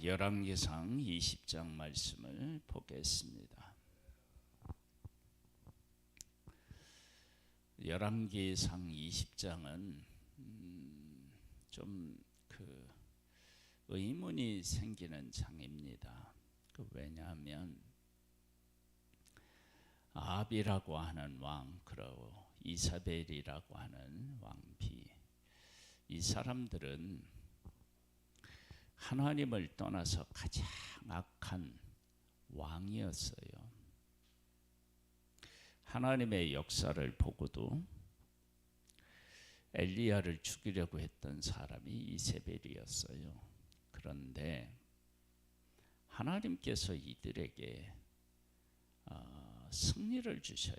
열왕기상 20장 말씀을 보겠습니다. 열왕기상 20장은 좀 의문이 생기는 장입니다. 왜냐하면 아합이라고 하는 왕, 그리고 이사벨이라고 하는 왕비, 이 사람들은 하나님을 떠나서 가장 악한 왕이었어요. 하나님의 역사를 보고도 엘리야를 죽이려고 했던 사람이 이세벨이었어요. 그런데 하나님께서 이들에게 승리를 주셔요.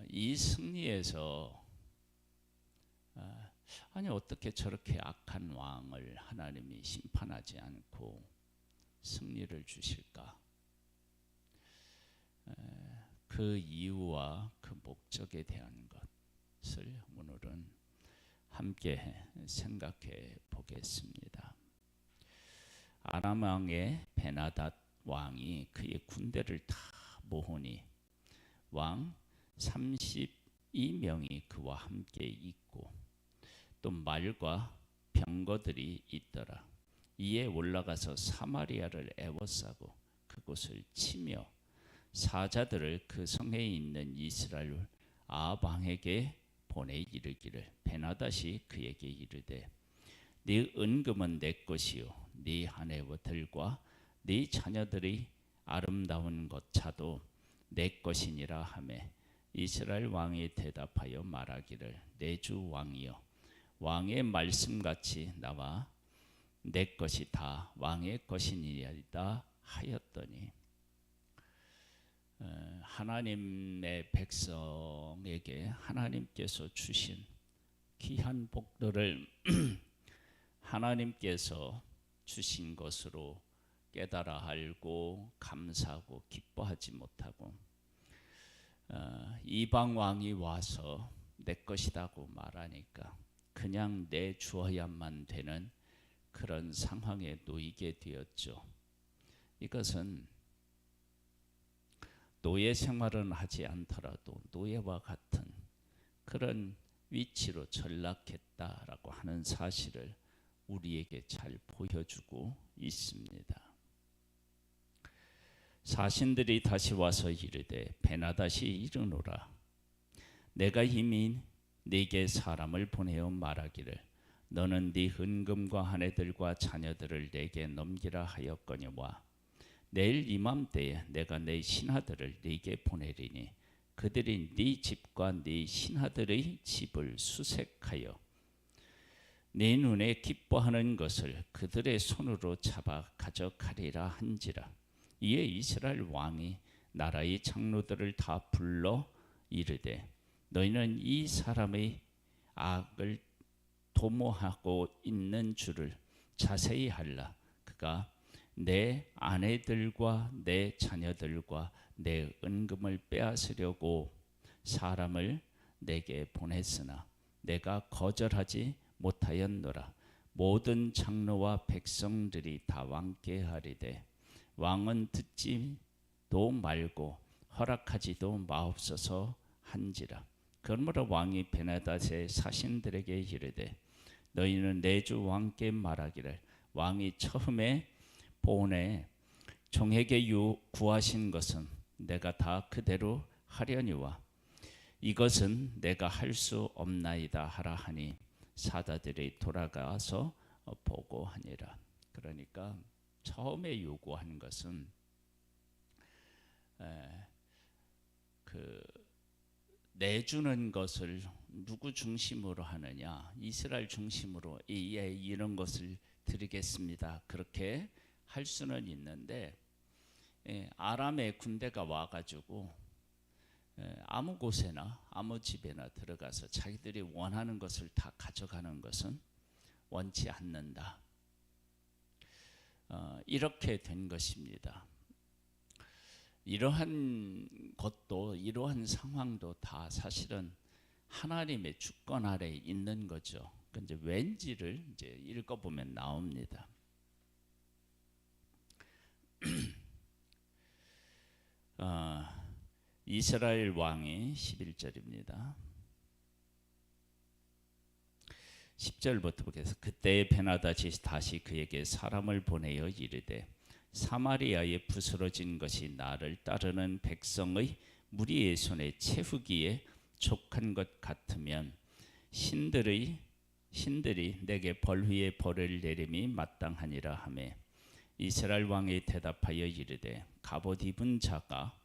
이 승리에서 아니 어떻게 저렇게 악한 왕을 하나님이 심판하지 않고 승리를 주실까? 그 이유와 그 목적에 대한 것을 오늘은 함께 생각해 보겠습니다. 아람 왕의 베나닷 왕이 그의 군대를 다 모으니 왕 32명이 그와 함께 있고 또 말과 병거들이 있더라. 이에 올라가서 사마리아를 애워싸고 그곳을 치며 사자들을 그 성에 있는 이스라엘 아합 왕에게 보내 이르기를, 베나닷이 그에게 이르되 네 은금은 내 것이요 네 아내들과 네 자녀들이 아름다운 것차도 내 것이니라 하매, 이스라엘 왕이 대답하여 말하기를 내 주 왕이여 왕의 말씀같이 나와 내 것이 다 왕의 것이니이다 하였더니, 하나님의 백성에게 하나님께서 주신 귀한 복들을 하나님께서 주신 것으로 깨달아 알고 감사하고 기뻐하지 못하고 이방 왕이 와서 내 것이라고 말하니까 그냥 내주어야만 되는 그런 상황에 놓이게 되었죠. 이것은 노예 생활은 하지 않더라도 노예와 같은 그런 위치로 전락했다라고 하는 사실을 우리에게 잘 보여주고 있습니다. 사신들이 다시 와서 이르되 베나닷이 이르노라, 내가 이미 네게 사람을 보내어 말하기를 너는 네 은금과 아내들과 자녀들을 내게 넘기라 하였거니와 내일 이맘때에 내가 내 신하들을 네게 보내리니 그들이 네 집과 네 신하들의 집을 수색하여 네 눈에 기뻐하는 것을 그들의 손으로 잡아 가져가리라 한지라. 이에 이스라엘 왕이 나라의 장로들을 다 불러 이르되 너희는 이 사람의 악을 도모하고 있는 줄을 자세히 알라. 그가 내 아내들과 내 자녀들과 내 은금을 빼앗으려고 사람을 내게 보냈으나 내가 거절하지 못하였노라. 모든 장로와 백성들이 다 왕께 하리되 왕은 듣지도 말고 허락하지도 마옵소서 한지라. 그러므로 왕이 베나닷의 사신들에게 이르되 너희는 내 주 왕께 말하기를 왕이 처음에 보내 종에게 구하신 것은 내가 다 그대로 하려니와 이것은 내가 할 수 없나이다 하라 하니 사자들이 돌아가서 보고하니라. 그러니까 처음에 요구한 것은 내주는 것을 누구 중심으로 하느냐, 이스라엘 중심으로 이런 것을 드리겠습니다. 그렇게 할 수는 있는데 아람의 군대가 와가지고 아무 곳에나 아무 집에나 들어가서 자기들이 원하는 것을 다 가져가는 것은 원치 않는다. 이렇게 된 것입니다. 이러한 것도 이러한 상황도 다 사실은 하나님의 주권 아래에 있는 거죠. 그 이제 왠지를 이제 읽어보면 나옵니다. 이스라엘 왕이 11절입니다. 10절부터 보겠습니다. 그때 베나다시 다시 그에게 사람을 보내어 이르되 사마리아에 부스러진 것이 나를 따르는 백성의 무리의 손에 채우기에 족한 것 같으면 신들이 내게 벌 위에 벌을 내림이 마땅하니라 하매 이스라엘 왕이 대답하여 이르되 갑옷 입은 자가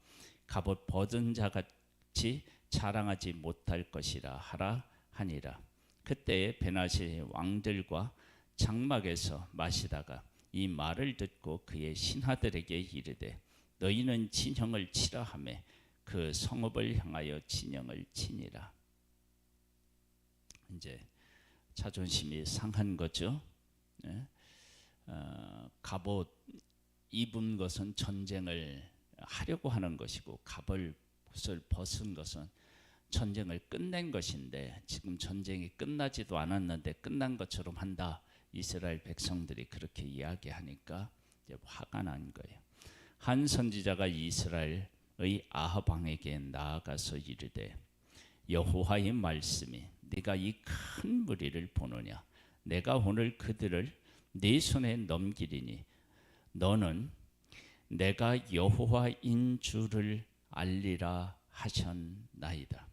갑옷 벗은 자같이 자랑하지 못할 것이라 하라 하니라. 그때 베나시 왕들과 장막에서 마시다가 이 말을 듣고 그의 신하들에게 이르되 너희는 진영을 치라 하매 그 성읍을 향하여 진영을 치니라. 이제 자존심이 상한 거죠. 네. 갑옷 입은 것은 전쟁을 하려고 하는 것이고 갑옷을 벗은 것은 전쟁을 끝낸 것인데 지금 전쟁이 끝나지도 않았는데 끝난 것처럼 한다. 이스라엘 백성들이 그렇게 이야기하니까 이제 화가 난 거예요. 한 선지자가 이스라엘의 아합 왕에게 나아가서 이르되 여호와의 말씀이 네가 이 큰 무리를 보느냐 내가 오늘 그들을 네 손에 넘기리니 너는 내가 여호와인 줄을 알리라 하셨나이다.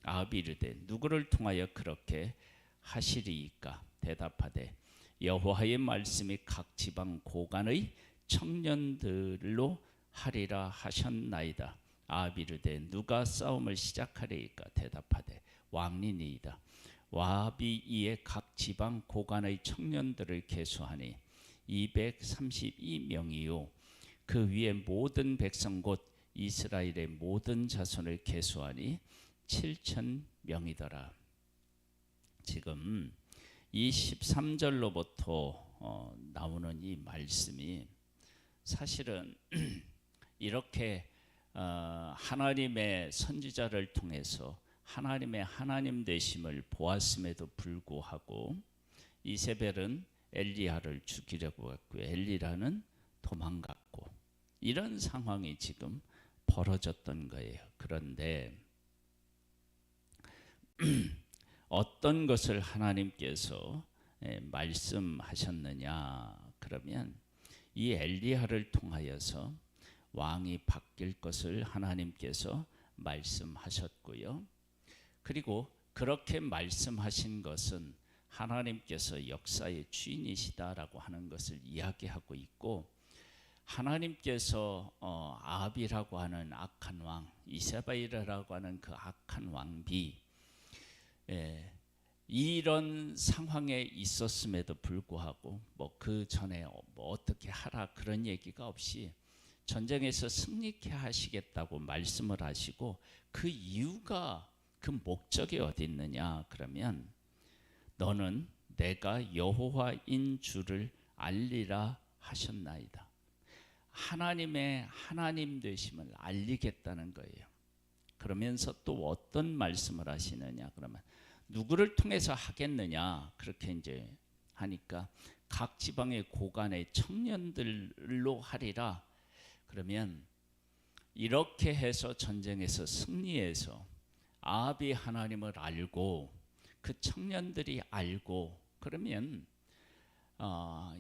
아합이 이르되 누구를 통하여 그렇게 하시리이까? 대답하되 여호와의 말씀이 각 지방 고관의 청년들로 하리라 하셨나이다. 아합이 이르되 누가 싸움을 시작하리이까? 대답하되 왕이니이다. 아합이 이에 각 지방 고관의 청년들을 계수하니 232명이요 그 위에 모든 백성 곧 이스라엘의 모든 자손을 계수하니 7,000명이더라. 지금 이 13절로부터 나오는 이 말씀이 사실은 이렇게 하나님의 선지자를 통해서 하나님의 하나님 되심을 보았음에도 불구하고 이세벨은 엘리야를 죽이려고 했고 엘리야는 도망갔고 이런 상황이 지금 벌어졌던 거예요. 그런데 어떤 것을 하나님께서 말씀하셨느냐 그러면 이 엘리야를 통하여서 왕이 바뀔 것을 하나님께서 말씀하셨고요. 그리고 그렇게 말씀하신 것은 하나님께서 역사의 주인이시다라고 하는 것을 이야기하고 있고 하나님께서 아합이라고 하는 악한 왕, 이세벨이라고 하는 그 악한 왕비 이런 상황에 있었음에도 불구하고 그 전에 어떻게 하라 그런 얘기가 없이 전쟁에서 승리케 하시겠다고 말씀을 하시고 그 이유가 그 목적이 어디 있느냐 그러면 너는 내가 여호와인 줄을 알리라 하셨나이다. 하나님의 하나님 되심을 알리겠다는 거예요. 그러면서 또 어떤 말씀을 하시느냐 그러면 누구를 통해서 하겠느냐 그렇게 이제 하니까 각 지방의 고관의 청년들로 하리라. 그러면 이렇게 해서 전쟁에서 승리해서 아합이 하나님을 알고 그 청년들이 알고 그러면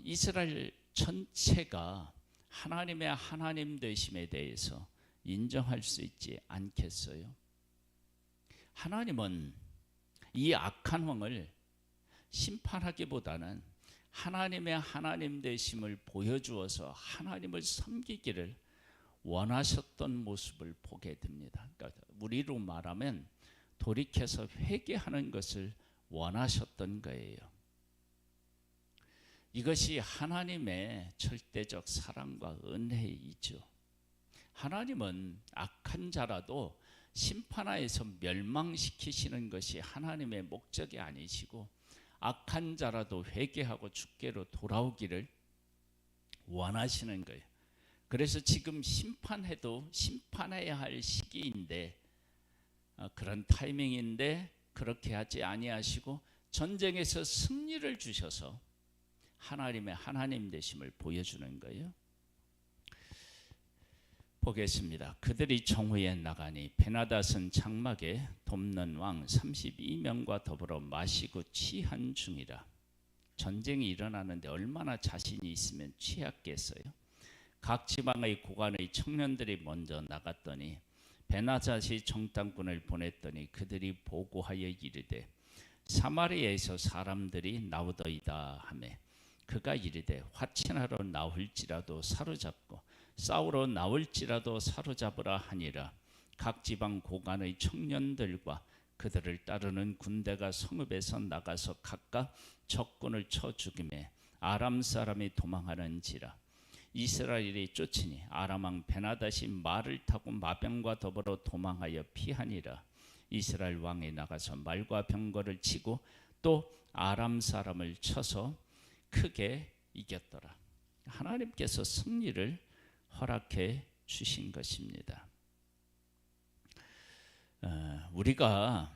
이스라엘 전체가 하나님의 하나님 되심에 대해서 인정할 수 있지 않겠어요? 하나님은 이 악한 왕을 심판하기보다는 하나님의 하나님 되심을 보여주어서 하나님을 섬기기를 원하셨던 모습을 보게 됩니다. 그러니까 우리로 말하면 돌이켜서 회개하는 것을 원하셨던 거예요. 이것이 하나님의 절대적 사랑과 은혜이죠. 하나님은 악한 자라도 심판하여서 멸망시키시는 것이 하나님의 목적이 아니시고 악한 자라도 회개하고 주께로 돌아오기를 원하시는 거예요. 그래서 지금 심판해도 심판해야 할 시기인데 그런 타이밍인데 그렇게 하지 아니하시고 전쟁에서 승리를 주셔서 하나님의 하나님 되심을 보여주는 거예요. 보겠습니다. 그들이 정오에 나가니 베나닷은 장막에 돕는 왕 32명과 더불어 마시고 취한 중이라. 전쟁이 일어나는데 얼마나 자신이 있으면 취했겠어요. 각 지방의 고관의 청년들이 먼저 나갔더니 베나닷이 정탐꾼을 보냈더니 그들이 보고하여 이르되 사마리아에서 사람들이 나오더이다 하매 그가 이르되 화친하러 나올지라도 사로잡고 싸우러 나올지라도 사로잡으라 하니라. 각 지방 고관의 청년들과 그들을 따르는 군대가 성읍에서 나가서 각각 적군을 쳐 죽이매 아람 사람이 도망하는지라. 이스라엘이 쫓으니 아람 왕 베나닷이 말을 타고 마병과 더불어 도망하여 피하니라. 이스라엘 왕이 나가서 말과 병거를 치고 또 아람 사람을 쳐서 크게 이겼더라. 하나님께서 승리를 허락해 주신 것입니다. 우리가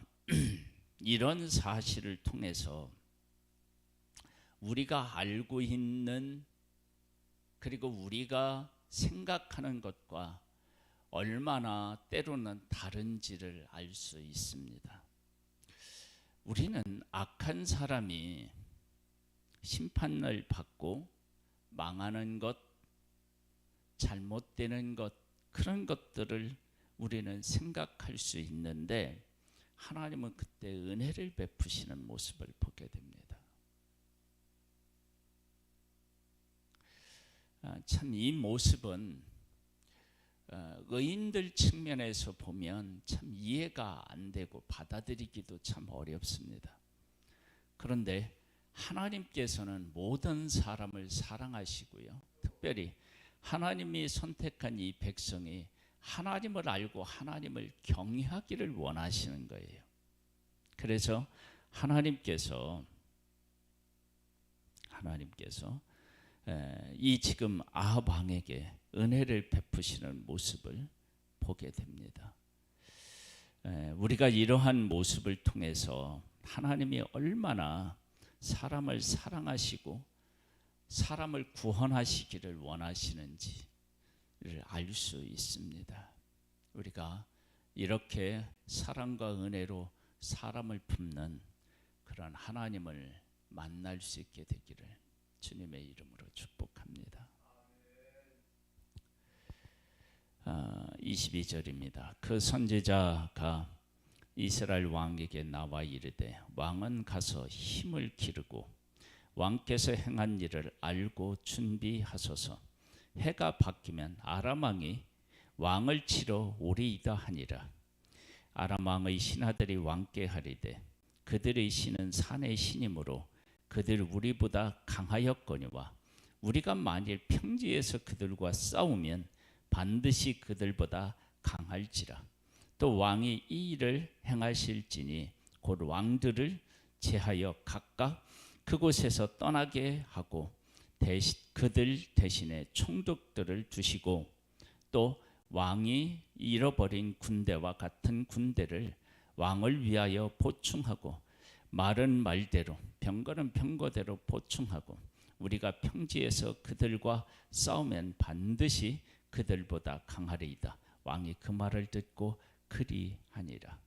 이런 사실을 통해서 우리가 알고 있는 그리고 우리가 생각하는 것과 얼마나 때로는 다른지를 알 수 있습니다. 우리는 악한 사람이 심판을 받고 망하는 것, 잘못되는 것, 그런 것들을 우리는 생각할 수 있는데 하나님은 그때 은혜를 베푸시는 모습을 보게 됩니다. 참 이 모습은 의인들 측면에서 보면 참 이해가 안 되고 받아들이기도 참 어렵습니다. 그런데 하나님께서는 모든 사람을 사랑하시고요. 특별히 하나님이 선택한 이 백성이 하나님을 알고 하나님을 경외하기를 원하시는 거예요. 그래서 하나님께서 이 지금 아합 왕에게 은혜를 베푸시는 모습을 보게 됩니다. 우리가 이러한 모습을 통해서 하나님이 얼마나 사람을 사랑하시고 사람을 구원하시기를 원하시는지를 알 수 있습니다. 우리가 이렇게 사랑과 은혜로 사람을 품는 그런 하나님을 만날 수 있게 되기를 주님의 이름으로 축복합니다. 22절입니다. 그 선지자가 이스라엘 왕에게 나와 이르되 왕은 가서 힘을 기르고 왕께서 행한 일을 알고 준비하소서. 해가 바뀌면 아람 왕이 왕을 치러 오리이다 하니라. 아람 왕의 신하들이 왕께 하리되 그들의 신은 산의 신이므로 그들 우리보다 강하였거니와 우리가 만일 평지에서 그들과 싸우면 반드시 그들보다 강할지라. 또 왕이 이 일을 행하실지니 곧 왕들을 제하여 각각 그곳에서 떠나게 하고 그들 대신에 총독들을 두시고 또 왕이 잃어버린 군대와 같은 군대를 왕을 위하여 보충하고 말은 말대로 병거는 병거대로 보충하고 우리가 평지에서 그들과 싸우면 반드시 그들보다 강하리이다. 왕이 그 말을 듣고 그리하니라.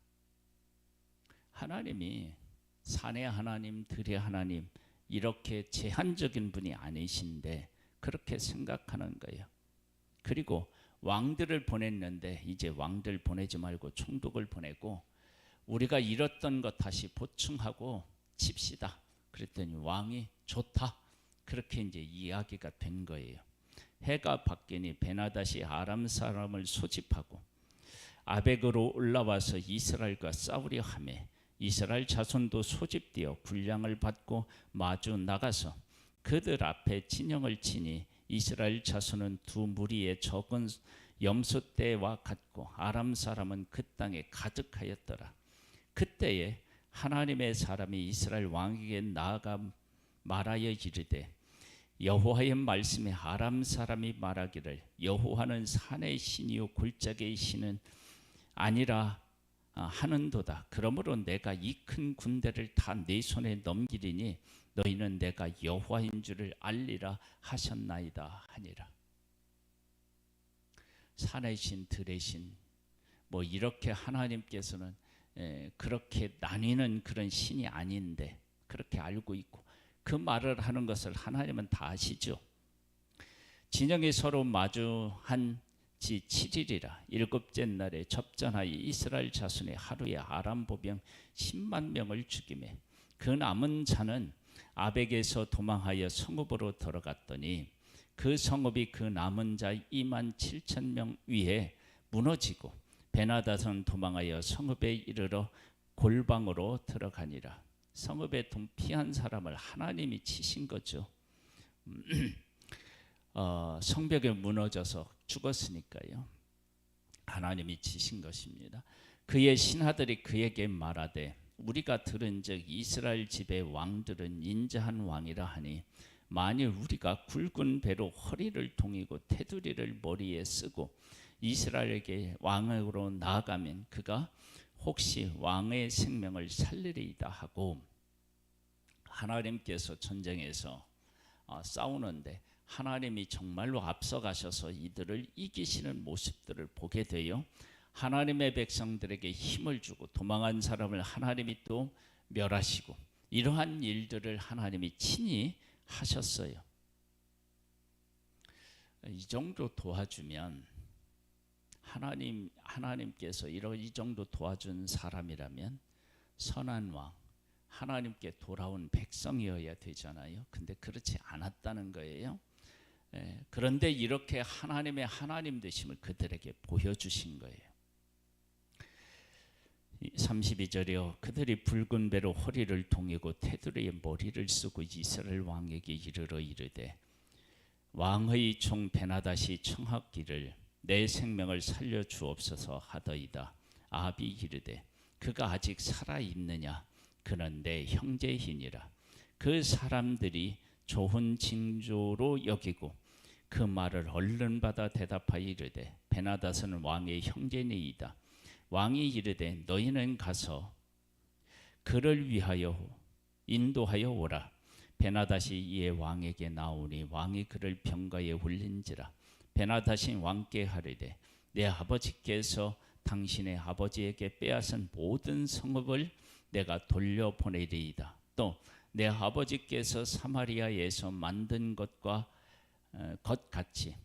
하나님이 산의 하나님, 들의 하나님 이렇게 제한적인 분이 아니신데 그렇게 생각하는 거예요. 그리고 왕들을 보냈는데 이제 왕들 보내지 말고 총독을 보내고 우리가 잃었던 것 다시 보충하고 칩시다. 그랬더니 왕이 좋다. 그렇게 이제 이야기가 된 거예요. 해가 바뀌니 베나닷이 아람 사람을 소집하고 아벡으로 올라와서 이스라엘과 싸우려 하매 이스라엘 자손도 소집되어 군량을 받고 마주 나가서 그들 앞에 진영을 치니 이스라엘 자손은 두 무리의 적은 염소떼와 같고 아람 사람은 그 땅에 가득하였더라. 그때에 하나님의 사람이 이스라엘 왕에게 나아가 말하여 이르되 여호와의 말씀에 아람 사람이 말하기를 여호와는 산의 신이요 골짜기의 신은 아니라 하는도다. 그러므로 내가 이 큰 군대를 다 네 손에 넘기리니 너희는 내가 여호와인 줄을 알리라 하셨나이다 하니라. 산의 신 들의 신 뭐 이렇게 하나님께서는 그렇게 나뉘는 그런 신이 아닌데 그렇게 알고 있고 그 말을 하는 것을 하나님은 다 아시죠. 진영이 서로 마주한 지 7일이라 일곱째 날에 접전하여 이스라엘 자손의 하루에 아람 보병 10만 명을 죽이매 그 남은 자는 아벡에서 도망하여 성읍으로 들어갔더니 그 성읍이 그 남은 자 2만 7천 명 위에 무너지고 베나닷은 도망하여 성읍에 이르러 골방으로 들어가니라. 성읍에 피한 사람을 하나님이 치신 거죠. 성벽에 무너져서 죽었으니까요. 하나님이 치신 것입니다. 그의 신하들이 그에게 말하되 우리가 들은즉 이스라엘 집의 왕들은 인자한 왕이라 하니 만일 우리가 굵은 배로 허리를 동이고 테두리를 머리에 쓰고 이스라엘에게 왕으로 나아가면 그가 혹시 왕의 생명을 살리리이다 하고 하나님께서 전쟁에서 싸우는데 하나님이 정말로 앞서가셔서 이들을 이기시는 모습들을 보게 되어 하나님의 백성들에게 힘을 주고 도망한 사람을 하나님이 또 멸하시고 이러한 일들을 하나님이 친히 하셨어요. 이 정도 도와주면 하나님께서 이 정도 도와준 사람이라면 선한 왕, 하나님께 돌아온 백성이어야 되잖아요. 근데 그렇지 않았다는 거예요. 그런데 이렇게 하나님의 하나님 되심을 그들에게 보여주신 거예요. 32절이요. 그들이 붉은 배로 허리를 동이고 테두리에 머리를 쓰고 이스라엘 왕에게 이르러 이르되 왕의 종 베나닷이 청하기를 내 생명을 살려 주옵소서 하더이다. 아합이 이르되 그가 아직 살아 있느냐? 그는 내 형제이니라. 그 사람들이 좋은 징조로 여기고 그 말을 얼른 받아 대답하여 이르되 베나닷은 왕의 형제니이다. 왕이 이르되 너희는 가서 그를 위하여 인도하여 오라. 베나닷이 이에 왕에게 나오니 왕이 그를 병가에 올린지라. 베나닷이 왕께 하르되 내 아버지께서 당신의 아버지에게 빼앗은 모든 성읍을 내가 돌려보내리이다. 또 내 아버지께서 사마리아에서 만든 것 같이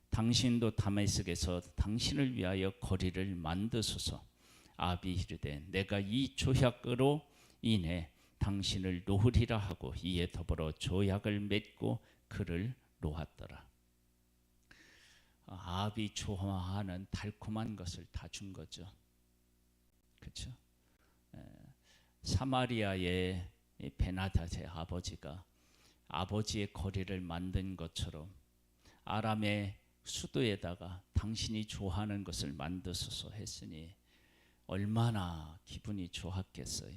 당신도 다메섹에서 당신을 위하여 거리를 만드소서. 아합이 이르되 내가 이 조약으로 인해 당신을 놓으리라 하고 이에 더불어 조약을 맺고 그를 놓았더라. 아합이 좋아하는 달콤한 것을 다 준 거죠. 그렇죠? 사마리아의 베나닷의 아버지가 아버지의 거리를 만든 것처럼 아람의 수도에다가 당신이 좋아하는 것을 만드소서 했으니 얼마나 기분이 좋았겠어요.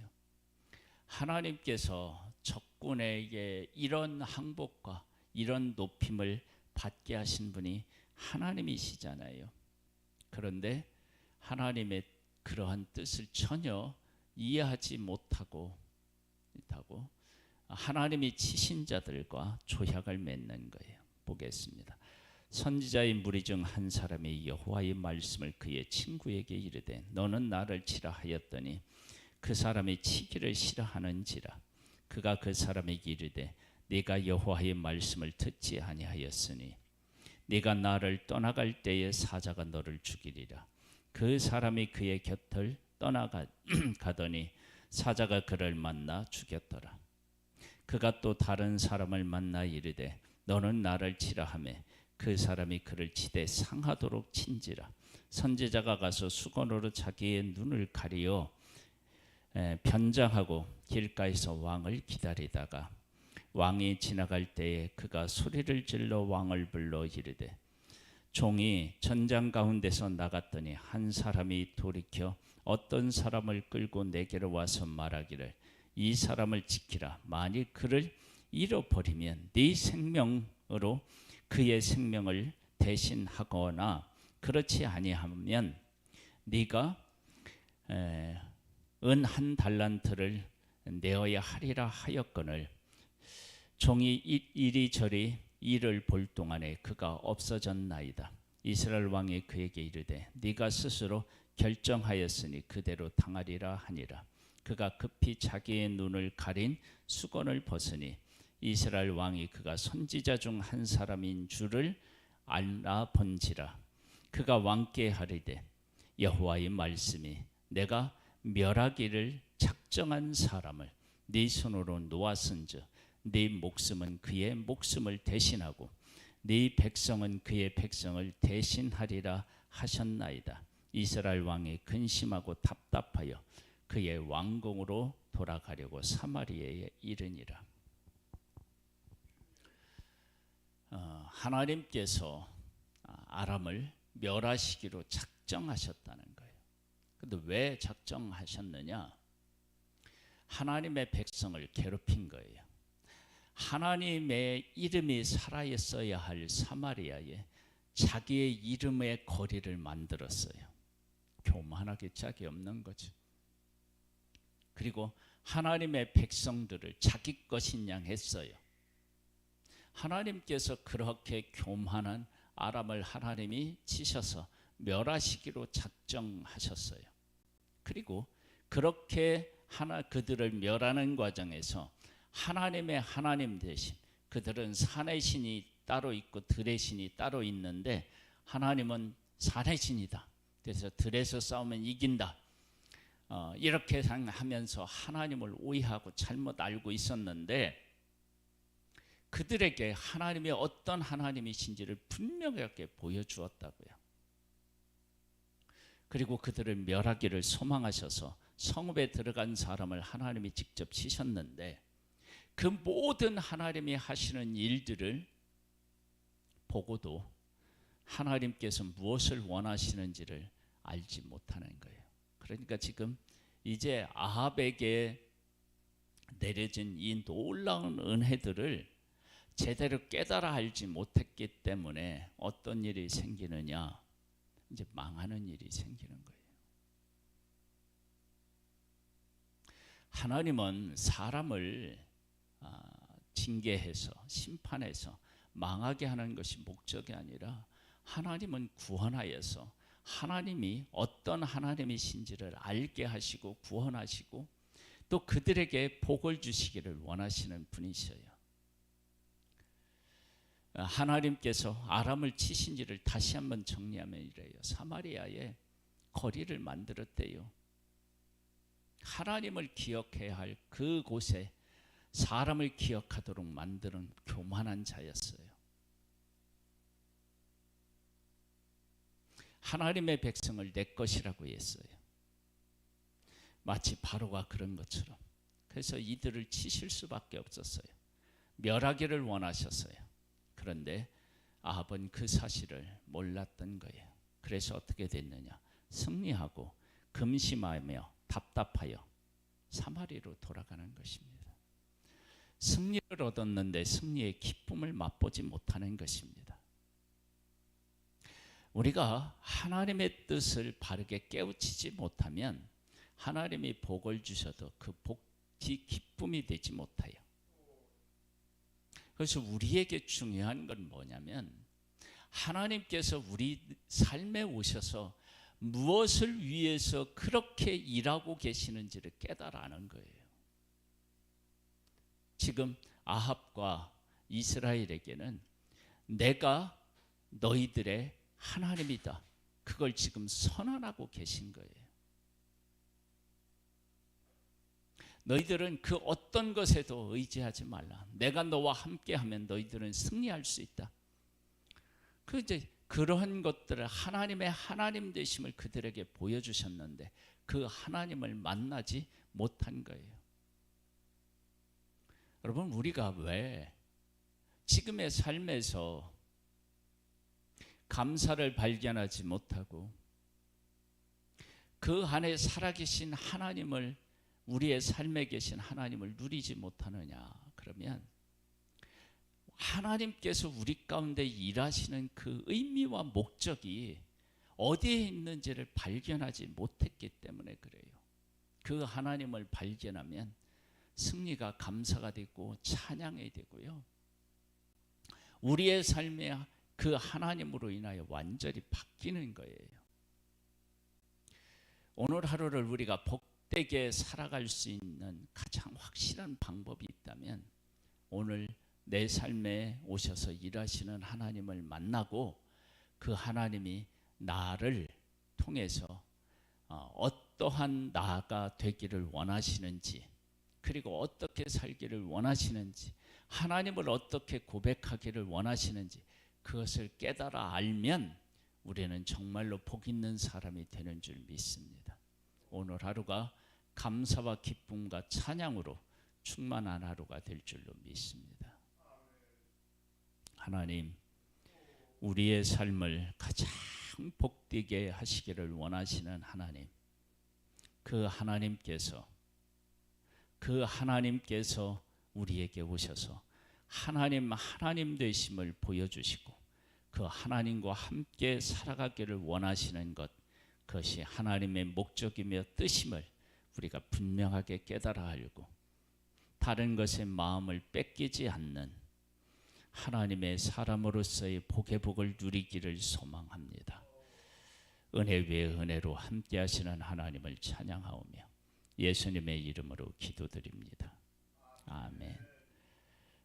하나님께서 적군에게 이런 항복과 이런 높임을 받게 하신 분이 하나님이시잖아요. 그런데 하나님의 그러한 뜻을 전혀 이해하지 못하고 하나님이 치신 자들과 조약을 맺는 거예요. 보겠습니다. 선지자의 무리 중 한 사람이 여호와의 말씀을 그의 친구에게 이르되 너는 나를 치라 하였더니 그 사람이 치기를 싫어하는지라. 그가 그 사람에게 이르되 네가 여호와의 말씀을 듣지 아니하였으니 네가 나를 떠나갈 때에 사자가 너를 죽이리라. 그 사람이 그의 곁을 떠나가더니 사자가 그를 만나 죽였더라. 그가 또 다른 사람을 만나 이르되 너는 나를 치라 하매 그 사람이 그를 치되 상하도록 친지라. 선지자가 가서 수건으로 자기의 눈을 가리어 변장하고 길가에서 왕을 기다리다가 왕이 지나갈 때에 그가 소리를 질러 왕을 불러 이르되 종이 전장 가운데서 나갔더니 한 사람이 돌이켜 어떤 사람을 끌고 내게로 와서 말하기를 이 사람을 지키라. 만일 그를 잃어버리면 네 생명으로 그의 생명을 대신하거나 그렇지 아니하면 네가 은 한 달란트를 내어야 하리라 하였거늘 종이 이리저리 일을 볼 동안에 그가 없어졌나이다. 이스라엘 왕이 그에게 이르되 네가 스스로 결정하였으니 그대로 당하리라 하니라. 그가 급히 자기의 눈을 가린 수건을 벗으니 이스라엘 왕이 그가 선지자 중 한 사람인 줄을 알아본지라. 그가 왕께 하리되 여호와의 말씀이 내가 멸하기를 작정한 사람을 네 손으로 놓았은즉 네 목숨은 그의 목숨을 대신하고 네 백성은 그의 백성을 대신하리라 하셨나이다. 이스라엘 왕이 근심하고 답답하여 그의 왕궁으로 돌아가려고 사마리아에 이르니라. 하나님께서 아람을 멸하시기로 작정하셨다는 거예요. 근데 왜 작정하셨느냐? 하나님의 백성을 괴롭힌 거예요. 하나님의 이름이 살아있어야 할 사마리아에 자기의 이름의 거리를 만들었어요. 교만하게 짝이 없는 거죠. 그리고 하나님의 백성들을 자기 것인 양 했어요. 하나님께서 그렇게 교만한 아람을 하나님이 치셔서 멸하시기로 작정하셨어요. 그리고 그렇게 그들을 멸하는 과정에서 하나님의 하나님 대신, 그들은 산의 신이 따로 있고 들의 신이 따로 있는데 하나님은 산의 신이다. 그래서 들에서 싸우면 이긴다. 이렇게 하면서 하나님을 오해하고 잘못 알고 있었는데 그들에게 하나님이 어떤 하나님이신지를 분명하게 보여주었다고요. 그리고 그들을 멸하기를 소망하셔서 성읍에 들어간 사람을 하나님이 직접 치셨는데 그 모든 하나님이 하시는 일들을 보고도 하나님께서 무엇을 원하시는지를 알지 못하는 거예요. 그러니까 지금 이제 아합에게 내려진 이 놀라운 은혜들을 제대로 깨달아 알지 못했기 때문에 어떤 일이 생기느냐? 이제 망하는 일이 생기는 거예요. 하나님은 사람을 징계해서 심판해서 망하게 하는 것이 목적이 아니라 하나님은 구원하여서 하나님이 어떤 하나님이신지를 알게 하시고 구원하시고 또 그들에게 복을 주시기를 원하시는 분이셔요. 하나님께서 아람을 치신지를 다시 한번 정리하면 이래요. 사마리아에 거리를 만들었대요. 하나님을 기억해야 할 그곳에 사람을 기억하도록 만드는 교만한 자였어요. 하나님의 백성을 내 것이라고 했어요. 마치 바로가 그런 것처럼. 그래서 이들을 치실 수밖에 없었어요. 멸하기를 원하셨어요. 그런데 아합은 그 사실을 몰랐던 거예요. 그래서 어떻게 됐느냐? 승리하고 금심하며 답답하여 사마리아로 돌아가는 것입니다. 승리를 얻었는데 승리의 기쁨을 맛보지 못하는 것입니다. 우리가 하나님의 뜻을 바르게 깨우치지 못하면 하나님이 복을 주셔도 그 복이 기쁨이 되지 못해요. 그래서 우리에게 중요한 건 뭐냐면 하나님께서 우리 삶에 오셔서 무엇을 위해서 그렇게 일하고 계시는지를 깨달아는 거예요. 지금 아합과 이스라엘에게는 내가 너희들의 하나님이다. 그걸 지금 선언하고 계신 거예요. 너희들은 그 어떤 것에도 의지하지 말라. 내가 너와 함께하면 너희들은 승리할 수 있다. 그러한 것들을 하나님의 하나님 되심을 그들에게 보여주셨는데 그 하나님을 만나지 못한 거예요. 여러분, 우리가 왜 지금의 삶에서 감사를 발견하지 못하고 그 안에 살아계신 하나님을, 우리의 삶에 계신 하나님을 누리지 못하느냐? 그러면 하나님께서 우리 가운데 일하시는 그 의미와 목적이 어디에 있는지를 발견하지 못했기 때문에 그래요. 그 하나님을 발견하면 승리가 감사가 되고 찬양이 되고요. 우리의 삶에 그 하나님으로 인하여 완전히 바뀌는 거예요. 오늘 하루를 우리가 복되게 살아갈 수 있는 가장 확실한 방법이 있다면 오늘 내 삶에 오셔서 일하시는 하나님을 만나고 그 하나님이 나를 통해서 어떠한 나가 되기를 원하시는지, 그리고 어떻게 살기를 원하시는지, 하나님을 어떻게 고백하기를 원하시는지 그것을 깨달아 알면 우리는 정말로 복 있는 사람이 되는 줄 믿습니다. 오늘 하루가 감사와 기쁨과 찬양으로 충만한 하루가 될 줄로 믿습니다. 하나님, 우리의 삶을 가장 복되게 하시기를 원하시는 하나님, 그 하나님께서 우리에게 오셔서 하나님 되심을 보여주시고 그 하나님과 함께 살아가기를 원하시는 것, 그것이 하나님의 목적이며 뜻임을 우리가 분명하게 깨달아 알고 다른 것에 마음을 뺏기지 않는 하나님의 사람으로서의 복의 복을 누리기를 소망합니다. 은혜 위에 은혜로 함께 하시는 하나님을 찬양하오며 예수님의 이름으로 기도드립니다. 아멘.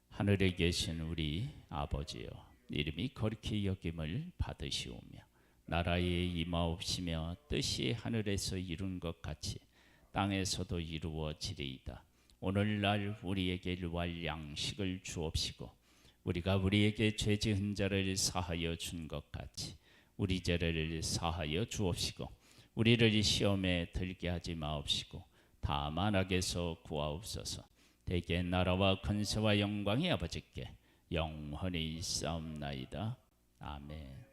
하늘에 계신 우리 아버지여, 이름이 거룩히 여김을 받으시오며 나라에 임하옵시며 뜻이 하늘에서 이룬 것 같이 땅에서도 이루어지리이다. 오늘날 우리에게 일용할 양식을 주옵시고 우리가 우리에게 죄 지은 자를 사하여 준 것 같이 우리 죄를 사하여 주옵시고 우리를 시험에 들게 하지 마옵시고 다만 악에서 구하옵소서. 대개 나라와 권세와 영광이 아버지께 영원히 있사옵나이다. 아멘.